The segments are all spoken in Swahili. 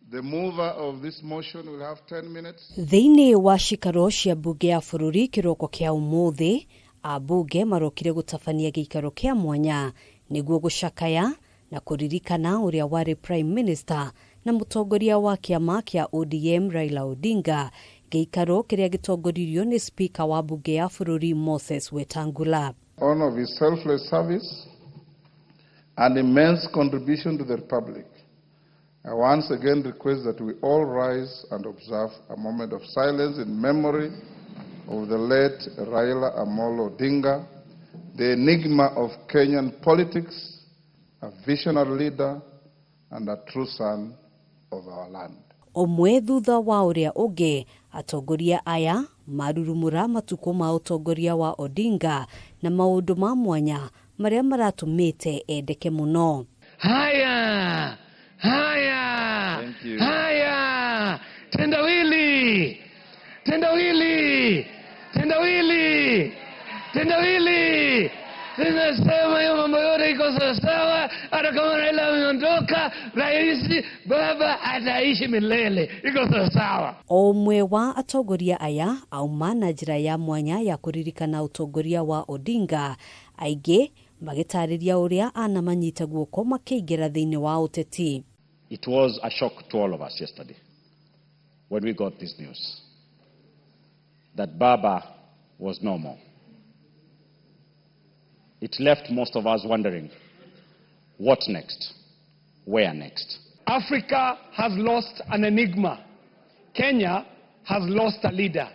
The mover of this motion will have 10 minutes. Thĩinĩ wa cikaro cia mbunge ya bũrũri kĩroko kĩa ũmũthĩ, ambunge marokire gũtabania gĩikaro kĩa mwanya nĩguo gũcakaya na kũririkana ũrĩa warĩ Prime Minister na mũtongoria wa kĩama kĩa ODM Raila Odinga, gĩikaro kĩrĩa gĩtongoririo nĩ Speaker wa mbunge ya bũrũri Moses Wetangula. On of his selfless service and immense contribution to the Republic, I once again request that we all rise and observe a moment of silence in memory of the late Raila Odinga, the enigma of Kenyan politics, a visionary leader and a true son of our land. Omwe thutha wa ũrĩa ũngĩ, atongoria aya marurumũra matukũ ma ũtongoria wa Odinga na maũndũ ma mwanya marĩa maratũmĩte endeke mũno. Haya! Tendawili! Tunasema hiyo mambo yote iko sawa, hata kama Raila ameondoka, rais baba ataishi milele, iko sawa. Omwe wa atongoria aya auma na njĩra ya mwanya ya kũririkana ũtongoria wa Odinga, aingĩ magĩtarĩria ũrĩa anamanyita guoko makĩingĩra thĩinĩ wa ũteti. It was a shock to all of us yesterday when we got this news that Baba was no more. It left most of us wondering, what next? Where next? Africa has lost an enigma. Kenya has lost a leader.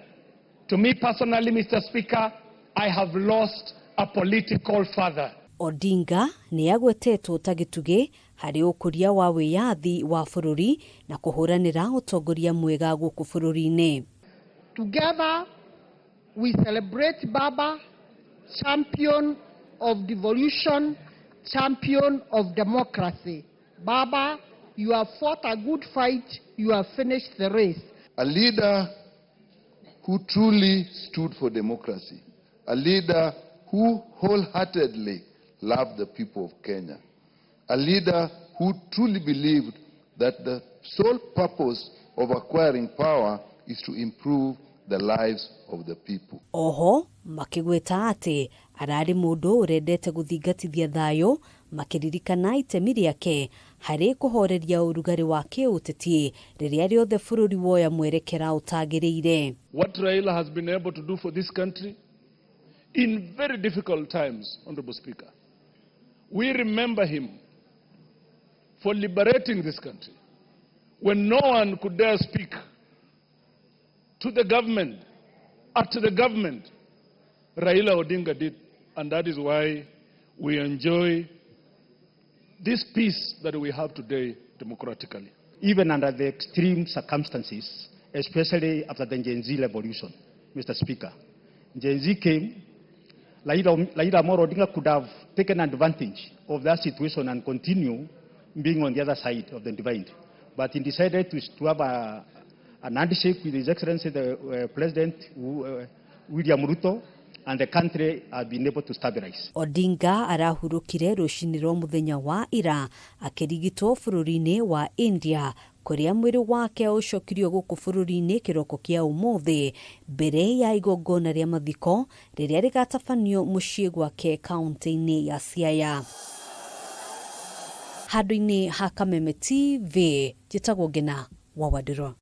To me personally, Mr. Speaker, I have lost a political father. Odinga nĩ agwetetwo ta gĩtugĩ harĩ ũkũria wa wĩyathi wa bũrũri na kũhũranĩra ũtongoria mwega gũkũ bũrũri-inĩ. Together we celebrate Baba, champion of devolution, champion of democracy. Baba, you have fought a good fight, you have finished the race. A leader who truly stood for democracy, a leader who wholeheartedly loved the people of Kenya, a leader who truly believed that the sole purpose of acquiring power is to improve the lives of the people. Oho, makĩgweta atĩ ararĩ mũndũ ũrendete gũthingatithia thayũ, makĩririkana itemi rĩake harĩ kũhoreria ũrugarĩ wa kĩũteti rĩrĩa rĩothe bũrũri woya mwerekera ũtagĩrĩire. What Raila has been able to do for this country in very difficult times, Honorable Speaker. We remember him for liberating this country when no one could dare speak to the government, Raila Odinga did, and that is why we enjoy this peace that we have today democratically. Even under the extreme circumstances, especially after the Gen Z revolution, Mr. Speaker, Gen Z came, Raila Odinga could have taken advantage of that situation and continue being on the other side of the divide. But he decided to have an handshake with His Excellency the President William Ruto, and the country has been able to stabilize. Odinga arahurukire rũcinĩ rwa mũthenya wa ira akĩrigitwo bũrũri-inĩ wa India, kũrĩa mwĩrĩ wake ũcokirio gũkũ bũrũri-inĩ kĩroko kĩa ũmũthĩ mbere ya igongona rĩa mathiko rĩrĩa rĩgatabanio mũciĩ gwake kaunti-inĩ ya Siaya. Handũ-inĩ ha Kameme TV, njĩtagwo Ngina wa Wadiro.